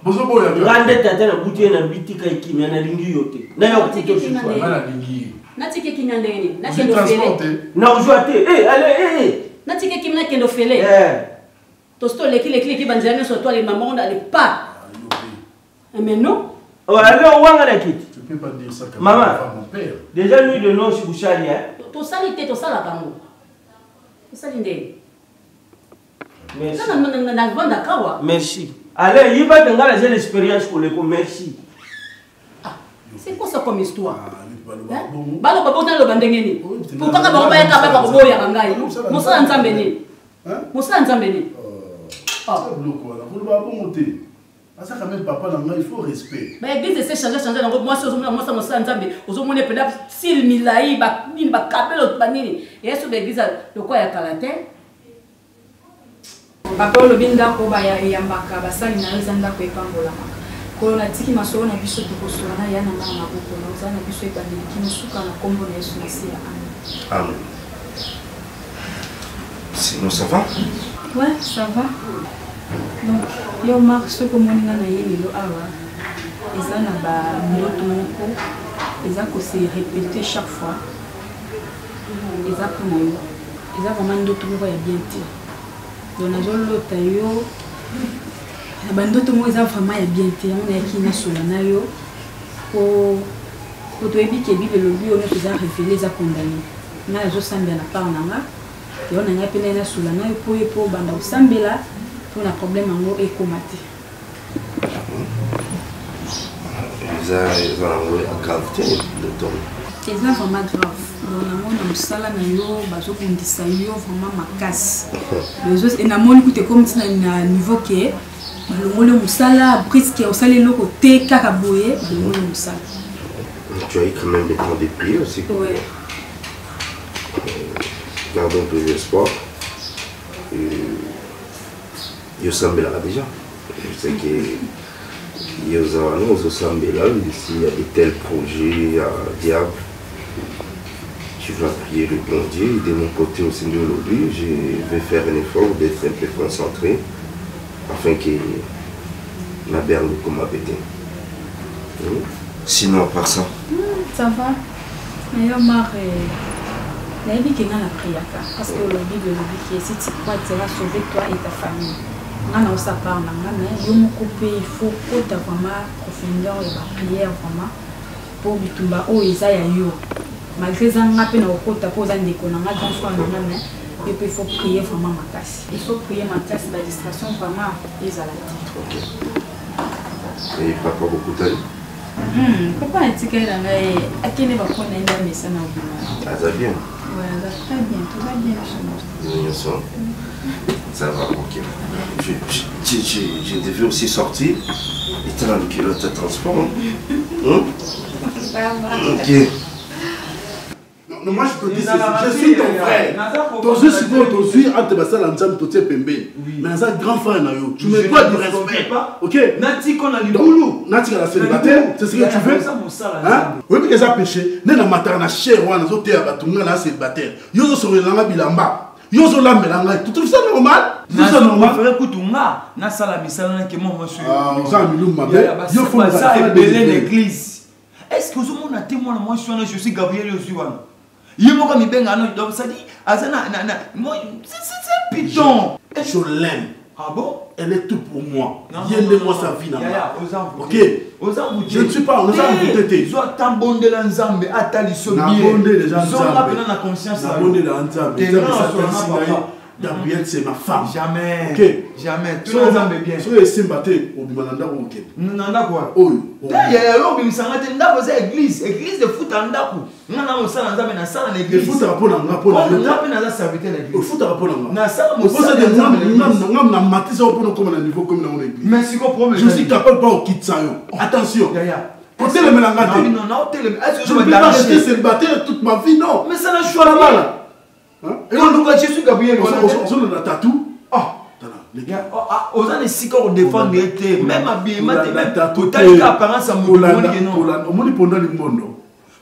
bozo boya rande tata na butie na bitika ikimia na lingi yote na yo kuto shifwa na lingi na tike kimia ndeni na kendo fele na ujwate allez na tike kimia kendo fele to sto le ki banzana sur toi les mamans on allait pas mais non allez on wanga la kit tu peux pas dire ça comme maman mon père déjà lui de non sibushali to salite to sala kango to salinde merci allez il va tenir les expériences pour le merci c'est quoi ça comme histoire balo babo na lo bandengeni pourquoi ka ba ya ka ba boya kangai musa nzambe ni ça quand même papa il faut respect mais église c'est changer moi ça musa nzambe ozomone penda sil milai ba nini ba kapelo banini yesu l'église le quoi ya kalate papa olobi ndako bayambaka basali na yo eza ndako epangolamaka kolo natiki masolo na biso tokosola na ya na ngana maboko na oza na biso ebandeliki mosuka na kombo na yesu na se ya amen. Sinon ça va? Ouais, ça va. Donc yo marque ce que moninga na ye lelo awa eza na ba ndoto moko eza ko se répéter chaque fois eza pour yo eza vraiment ndoto moko ya bien te donc nazolota yo na bandoto moko eza vraiment ya bien te yango nayaki nasola na yo po toyebi ke bible elobi oyo nyonso eza révélé eza condamné nga nazosambela na part na nga yo na ngai mpe nai nasola na yo po ye po banda kosambela mpo na problème yango ekoma te eza yango grave te eza vraiment grave donc yango na mosala na yo bazobundisa yo vraiment makasi namoni kuta ekomi ntina na niveau ke balongoli mosala briske osala eloko te kaka boye balongoli mosala. Tu as eu quand même des temps de prier aussi. Ouais. Gardons peu d'espoir. Yo sambela déjà. Je sais que nous sambela ici il y a de tels projets à diable. Tu vas prier le bon Dieu. De mon côté au Seigneur aujourd'hui, je vais faire un effort d'être un peu concentré afin que la berle comme a pété. Sinon, à part ça. Ça va. Mais yo mare na yebi que nga na priaka parce que le Bible dit que si tu crois tu vas sauver toi et ta famille. Nga na osapa na nga mais yo moko pe il faut kota vraiment profondeur et la prière vraiment pour bitumba o eza ya yo. Malgré ça nga pe na okota po za ndeko na nga dans fois na nga mais il faut prier vraiment ma casse. Il faut prier ma casse la distraction vraiment ezala. OK. Et papa beaucoup d'aller. Papa a dit qu'il avait akene va prendre un message na obima. Ah, ça va bien. Ouais, ça va très bien, tout va bien chez nous. Ça va, ok. Je devais aussi sortir. Et tu as un pilote de transport. Ça va. Ok. Non, moi je te dis, je suis ton frère. Tu suis entre Bassal Anzam, tu es Pembe. Mais un grand frère, tu me dois du respect. Ok? Nati qu'on a les boulot. Nati a la célibataire, c'est ce que tu veux? Oui, mais ils ont péché. N'est-ce pas matin, cher, on a sauté à Batunga, la célibataire. Ils ont sauvé la bilamba. Ils ont la mélanga. Tu trouves ça normal? Tu trouves ça normal? Je ferai Koutunga. Na sala misala que moi monsieur. Ah, on a mis l'homme mabé. Il faut ça et belé l'église. Est-ce que vous m'avez témoin moi je suis Gabriel Osuwana? Il m'a mis ben donc ça dit azana moi c'est un piton. Je l'aime. Ah bon? Elle est tout pour moi. Yende-moi sa vie. Ok. Je ne suis pas. On a voté. Soit tambonde la nzambe atali so bien. Nabonde les gens nzambe. Soit na conscience. Nabonde la nzambe. Gabriel, c'est ma femme. Jamais. Ok. Jamais. Tout le monde est bien. Si vous êtes battu, vous demandez ok. Nanda quoi? Oui. Il y a un homme qui s'en va dans l'église. Église de foot en daku. Nous avons ça dans la salle de l'église. Le foot a rapport à la pour la serviteur de l'église. Le foot a rapport à la salle de l'église. Mais si vous prenez. Je suis capable de pas quitter ça. Attention. Côté le mélangate. Non, non, je ne peux pas rester célibataire toute ma vie, non. Mais ça n'a choix là-bas. Et on nous je suis Gabriel. On a un tatou. Ah, les gars, on a des sicorps défendre même habillement, même tatou. Total apparence à mon non. On m'a dit pendant le monde.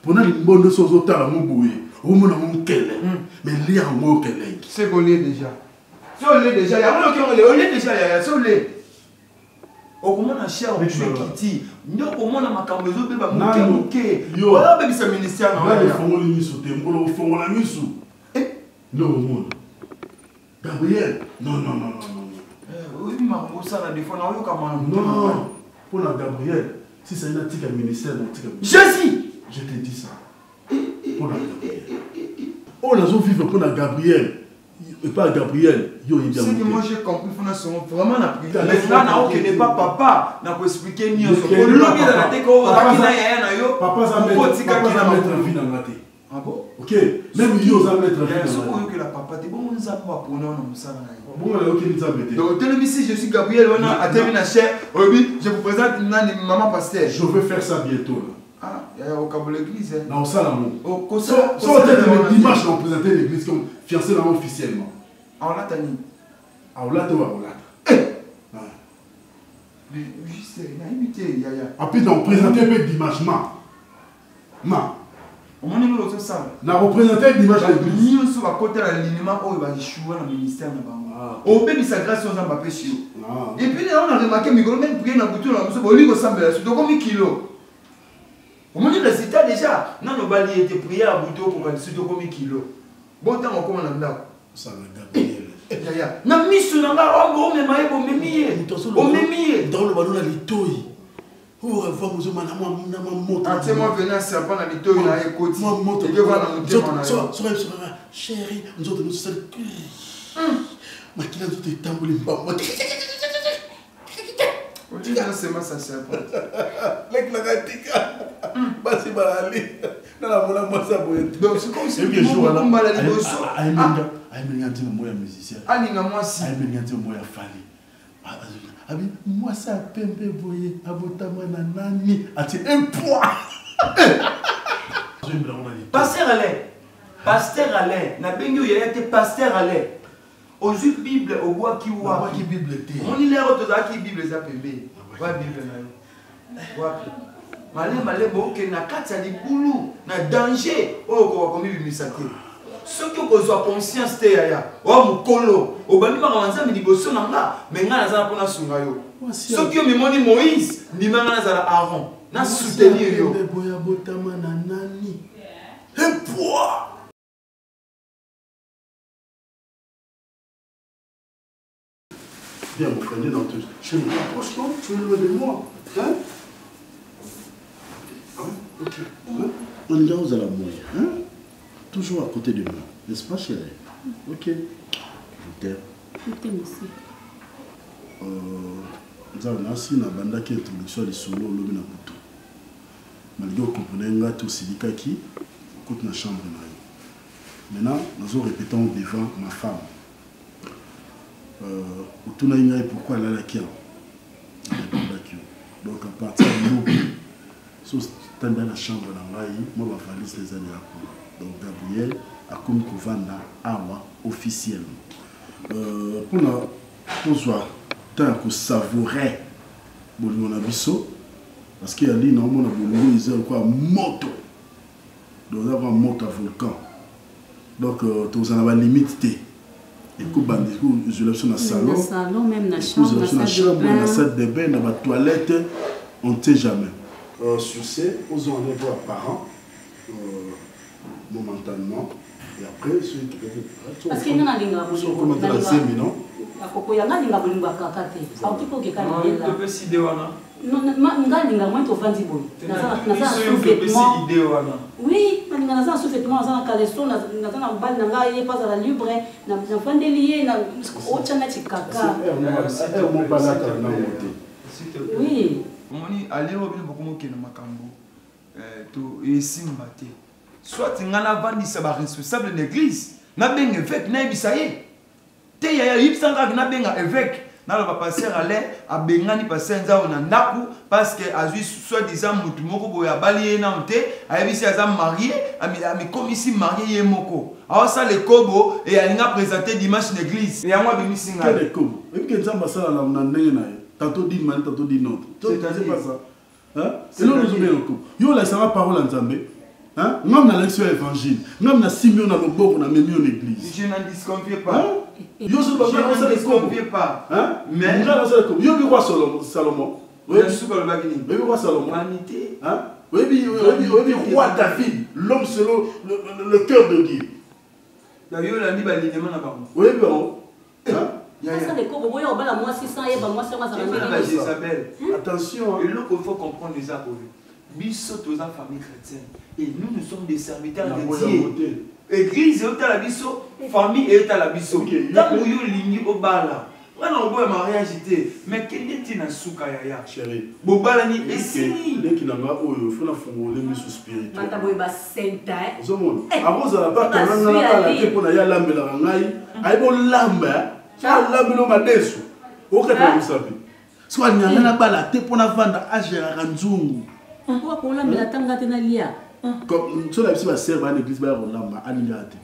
Pendant le monde, sur autant à mon bouillé. Au monde, on quel mais lire un mot quel est. C'est qu'on l'est déjà. Si on l'est déjà, il y a un qui on l'est déjà, il y a si on l'est. Au moment de cher, on fait qui dit. Au moment de ma cambezo, bébé, mon quai. Voilà, bébé, c'est ministère. Là, il faut les mises au temple, il faut la mise sous. Non, Gabriel, non. Oui, mais ça la défense, non, pour la Gabriel, si c'est un article ministère, Jésus, je te dis ça. Pour la Gabriel. On a vivre pour la Gabriel. Et pas Gabriel, c'est que moi j'ai compris, vraiment, on n'est pas papa, on peut expliquer mieux. Papa, ça mettre vie dans la tête. Ah bon? Ok, même yo ça mettre bien sûr que la papa t'es bon nous avons pour nous ça bon là OK nous avons été donc ici je suis Gabriel on a terminé cher oui je vous présente maman pasteur je vais faire ça bientôt là au Cabo l'église non ça là mon au ça le dimanche on présenter l'église comme fiancé là officiellement on l'a tani on l'a mais juste il a imité yaya après on présenter le dimanche ma on m'a dit que ça na représenter dimanche l'église nous sur à côté l'alignement où il va échouer dans le ministère na bango au bébé sa grâce aux amba péché et puis on a remarqué micro même prier na bouton na muso boli ko sambela so comme kilo on m'a dit résultat déjà non le bali était prier à bouton pour que so comme kilo bon temps on comment na ndako ça la Gabriel yaya na misu na nga on me maye bo memie dans le ballon na litoi. Où revoir vous na moto. Ah, c'est moi venir à serpent na lito na ekoti. Moi moto. Et que va na moto na. Chérie, nous autres nous sommes makina nous te tamboli mbamba. On dit que c'est ma ça serpent. Lek la gatika. Basi balali. Na la mona moi ça boye. Donc c'est comme si bien jour là. Aïe mais ngati mo ya musicien. Ali nga moi si. Aïe mais ngati mo ya fali. Abi moi ça pembe boye abotama na nani ati un poids. Pasteur Alain na bengi il était pasteur Alain. Aux Bible au bois qui wa qui Bible était. On il est retourné qui Bible ça pembe. Wa Bible na yo. Wa malé bo ke na kati ya libulu na danger o ko komi bimisate. ceux qui ont conscience de yaya wa mukolo obandi bakamanza miliboso nanga mais nga nazala pona sunga yo ceux qui ont mimoni Moïse ndimanga nazala Aaron na soutenir yo boya botama na nani et poids. Viens, mon frère, dans tout. Je me rapproche, non? Tu es loin de moi. Hein? Ok. Hein? On est là aux alamouilles. Hein? Toujours à côté de moi. N'est-ce pas, chérie? Ok. Je t'aime. Je t'aime aussi. Nous avons aussi une bande qui introduction de solo au lobby na butu. Malgré que vous comprenez tout silika qui écoute la chambre. Maintenant, nous allons répéter devant ma femme. Pourquoi elle a la kian. Donc à partir de nous, si vous êtes dans la chambre, moi je vais valise les années à quoi. Donc Gabriel a comme Kovanda Awa officiellement. Pour nous tant que savourer mon abisso, parce qu'il y a des gens qui ont quoi moto. Donc nous avons un moto à volcan. Donc nous avons une limite. Et que je l'ai dans le salon, même dans la chambre, dans la salle de bain, dans la toilette, on ne sait jamais. Sur ce, nous avons un voir parents, momentanément, et après, ceux qui parce qu'il y a un linga non? non, ngalinga moi to vandi boy. Naza sous-vêtement. Oui, naza sous-vêtement, naza caleçon, naza na bal nanga ye pas à la libre, na vandi lié na ochana chikaka. Oui. Moni aller au bien beaucoup qui na makambo. To esimba te. Soit ngana vandi sa ba responsable de l'église, na benga évêque na bisaye. Te ya yipsanga na benga évêque. Nalo ba passer aller a bengani passer nzao na ndaku parce que azui soi-disant mutu moko boya bali na nte ayebisi aza marié ami comme ici marié ye moko awa ça le kobo et alinga présenter dimanche l'église et moi bimi singa quel le kobo et que nzamba sala na ndenge na tantôt dit man tantôt dit non c'est pas ça hein c'est là nous oublions le kobo yo la sera parole nzambe. Hein? Nous avons l'élection évangile. Nous avons Simeon dans le bord, on a mis en église. Je n'en disconfie pas. Je n'en disconfie pas. Mais je n'en disconfie pas. Salomon. Oui, le roi Salomon. Humanité. Oui, roi David. L'homme selon le cœur de Dieu. D'ailleurs, il a mis l'alignement là-bas. Oui, bon. Attention. Et là, il faut comprendre les accords. Biso tous en famille chrétienne et nous sommes des serviteurs de Dieu. Église est à la biso, famille est à la biso. Tant que vous lignez au bala, on a un mariage mais quel est une souka yaya chérie? Bobala ni ici. Les qui n'ont pas eu, faut la formuler mais sous spirituel. Mataboy ba senta. Zomon. Avant ça pas quand on a la tête pour la lambe la ngai. Ay bo lambe. Ça lambe lo madesu. O ka tu sabi. Soit nyanga na bala tête pour na vendre à Gérard Nzungu. Comme cela va servir à l'église, va rolamba, à l'ingate.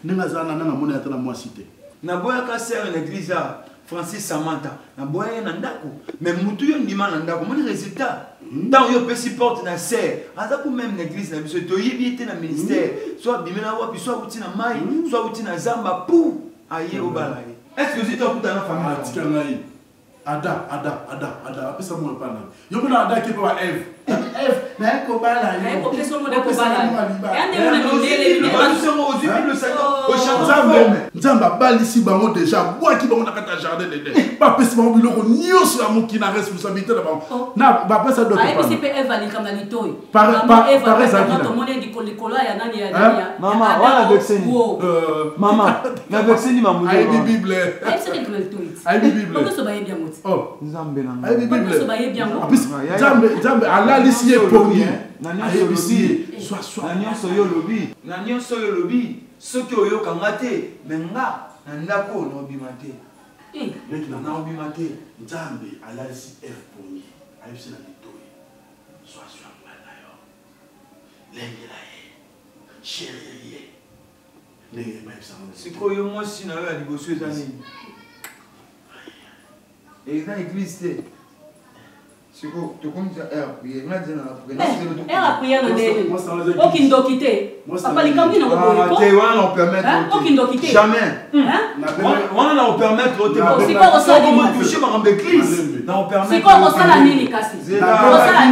N'engazana n'a mon état la moi cité. Na boya ka sert l'église à Francis Samantha. Na boya nandako. Mais mutu yo ndima nandako. Mon résultat. Dans yo pesi porte na serre. Azaku même l'église na biso to yibité na ministère. Soit bimena wa puis soit uti na mai, soit uti na zamba pou aye au balaye. Est-ce que vous êtes au dans la famille? Ada. Après ça, moi, pas là. Yo peux Ada qui peut avoir Eve. Eve, mais elle peut là. Elle peut faire son modèle pour là. Nzamba bali si bango déjà bois qui bango na kata jardin de. Pas pesi bango biloko nyos la mo qui na responsabilité na bango. Na ba pesa d'autre pas. Ai c'est Eve ali kama litoi. Par ça qui. Ton monnaie di kolikola ya nani ya. Maman, wala vexeni. Maman, na vexeni mamudo. Ai Bible. Ai c'est que le tweet. Ai Bible. Pourquoi ça va bien mot? Oh, Nzambe na. Ai Bible. Pourquoi ça va bien mot? Nzambe ala lisi e pongi. Nani so yo lobi. Soki oyo kangate menga nandako no bimate. Leki na bimate. Nzambe ala lisi e pongi. Ayibisi na litoi. Sois mbana yo. Lengela ye. Chérie ye. Nenge maibisa ngo. Sikoyo mwasi na yo ya liboso ezani. Et dans l'église, C'est quoi? Tu commences à prier. À prier dans des. Aucun docité. Papa, les cambines n'ont pas de on permet. Aucun docité. Jamais. On en permet. C'est quoi ça? On toucher par l'église. C'est quoi ça la nini kasi? Ça la